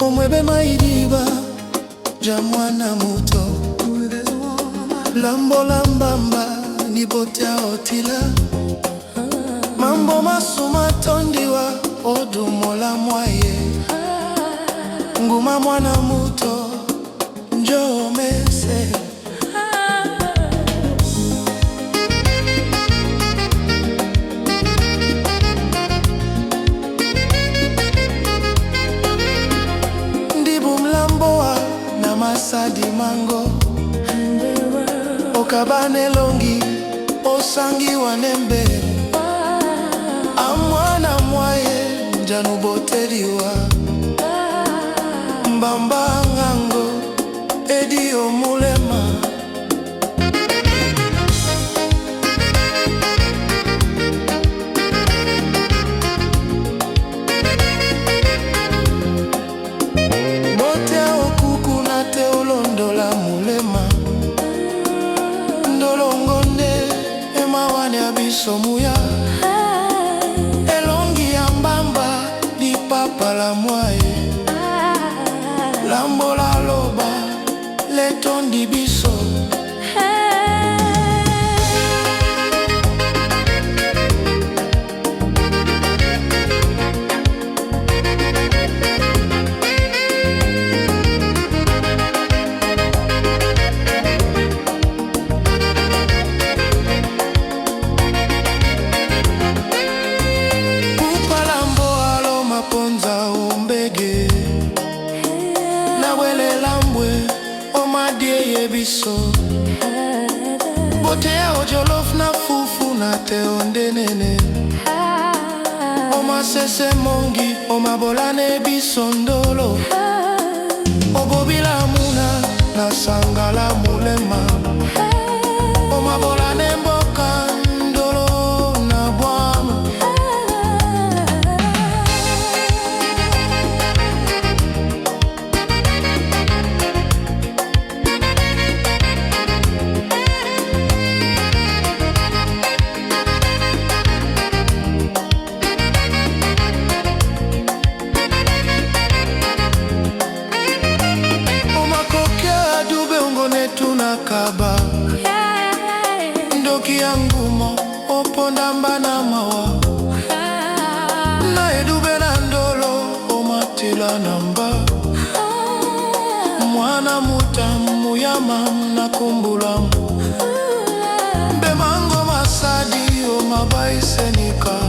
omwebe mairiba ja mwana muto lambo lambamba ni botea otila mambo masuma tondiwa odumola mwaye nguma mwana muto njoo mese ndibu mlamboa na masadi mango okabane longi osangi wanembe amwana mwaye njanu boteriwa mbamba ngango edi omulema botea okuku na teolondola mulema ndolongonde emawane abisomuya elongi ya mbamba di papa la mwaye lambo la loba letondi biso ponza ombege na wele lambwe omadie yebiso botea ojolof na fufu na teondenene omasese mongi omabolane bisondolo obobila muna na sangala mulema omabolane mboka ndolo na bwama tunakaba ndoki yangumo oponda mbana mawa na edube na ndolo omatila namba mwana mutamu ya mamna kumbulamu bemango masadi omabaise nika